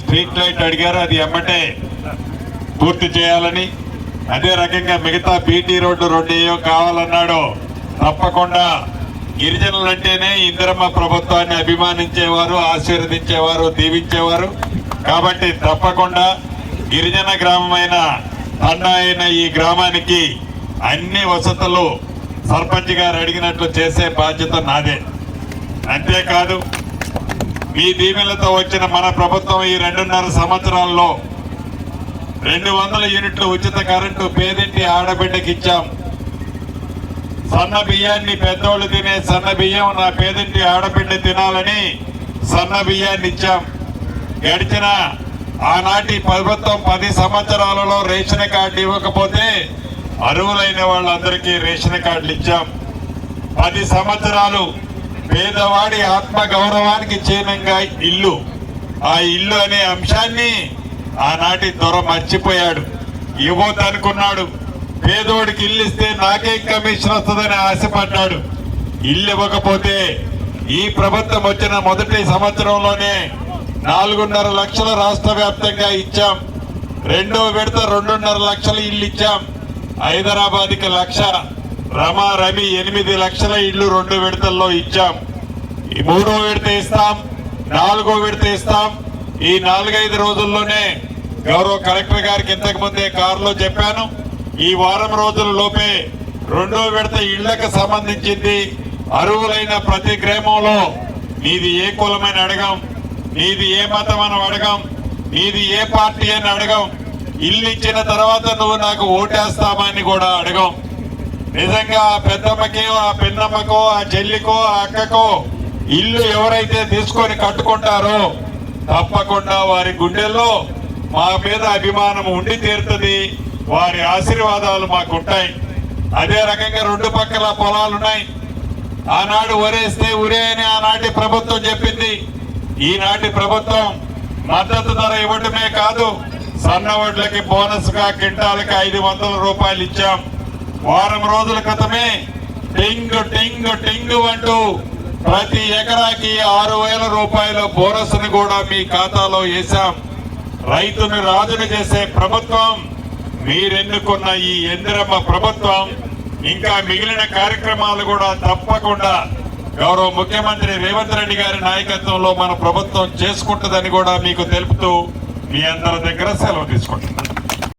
Street light అడిగారు, అది ఎమ్మటే పూర్తి చేయాలని. అదే రకంగా మిగతా బీటీ రోడ్డు 2 ఏయో కావాలన్నాడు. తప్పకుండా గిరిజనులంటేనే ఇందిరమ్మ ప్రభుత్వాన్ని అభిమానించేవారు, ఆశీర్వదించేవారు, దీవించేవారు. కాబట్టి తప్పకుండా గిరిజన గ్రామమైన తండా అయిన ఈ గ్రామానికి అన్ని వసతులు సర్పంచ్ గారు అడిగినట్లు చేసే బాధ్యత నాదే. అంతేకాదు, మీ దీవెనలతో వచ్చిన మన ప్రభుత్వం ఈ 2.5 సంవత్సరాల్లో 200 యూనిట్లు ఉచిత కరెంటు పేదింటి ఆడబిడ్డకి ఇచ్చాం. సన్న బియ్యాన్ని పెద్దోళ్ళు తినే సన్న బియ్యం నా పేదింటి ఆడబిడ్డ తినాలని సన్న బియ్యాన్ని ఇచ్చాం. గడిచిన ఆనాటి ప్రభుత్వం 10 సంవత్సరాలలో రేషన్ కార్డు ఇవ్వకపోతే అర్హులైన వాళ్ళందరికీ రేషన్ కార్డులు ఇచ్చాం. 10 సంవత్సరాలు పేదవాడి ఆత్మ గౌరవానికి చిహ్నంగా ఇల్లు, ఆ ఇల్లు అనే అంశాన్ని ఆనాటి దొర మర్చిపోయాడు. ఇవ్వద్దనుకున్నాడు. పేదోడికి ఇల్లు ఇస్తే నాకే కమిషన్ వస్తుందని ఆశపడ్డాడు. ఇల్లు ఇవ్వకపోతే ఈ ప్రభుత్వం వచ్చిన మొదటి సంవత్సరంలోనే 4.5 లక్షల రాష్ట్ర వ్యాప్తంగా ఇచ్చాం. 2వ విడత 2.5 లక్షల ఇల్లు ఇచ్చాం. హైదరాబాద్కి 1,00,000, రమా రవి 8 లక్షల ఇళ్లు 2 విడతల్లో ఇచ్చాం. ఈ 3వ విడత ఇస్తాం, 4వ విడత ఇస్తాం. ఈ 4-5 రోజుల్లోనే గౌరవ కలెక్టర్ గారికి ఇంతకు ముందే కారులో చెప్పాను. ఈ వారం రోజుల లోపే 2వ విడత ఇళ్లకు సంబంధించింది అర్హులైన ప్రతి గ్రామంలో నీది ఏ కులమని అడగం, నీది ఏ మతం అని అడగం, నీది ఏ పార్టీ అని అడగం. ఇల్లు ఇచ్చిన తర్వాత నువ్వు నాకు ఓటేస్తామని కూడా అడగం. నిజంగా ఆ పెద్దమ్మకి, ఆ పిన్నమ్మకో, ఆ చెల్లికో, ఆ అక్కకో ఇల్లు ఎవరైతే తీసుకొని కట్టుకుంటారో తప్పకుండా వారి గుండెల్లో మా మీద అభిమానం ఉండి తీరుతుంది. వారి ఆశీర్వాదాలు మాకుంటాయి. అదే రకంగా 2 పక్కల పొలాలున్నాయి. ఆనాడు వరేస్తే ఉరే అని ఆనాటి ప్రభుత్వం చెప్పింది. ఈనాటి ప్రభుత్వం మద్దతు ధర ఇవ్వడమే కాదు, సన్న వడ్లకి బోనస్ గా క్వింటాలకి 500 రూపాయలు ఇచ్చాం. వారం రోజుల క్రితమే టింగ్ టింగ్ టింగ్ అంటూ ప్రతి ఎకరాకి 6,000 రూపాయల బోనస్ ని కూడా మీ ఖాతాలో వేశాం. రైతుని రాజును చేసే ప్రభుత్వం మీరెన్నుకున్న ఈ ఇందిరమ్మ ప్రభుత్వం. ఇంకా మిగిలిన కార్యక్రమాలు కూడా తప్పకుండా గౌరవ ముఖ్యమంత్రి రేవంత్ రెడ్డి గారి నాయకత్వంలో మన ప్రభుత్వం చేసుకుంటుందని కూడా మీకు తెలుపుతూ మీ అందరి దగ్గర సెలవు తీసుకుంటున్నాను.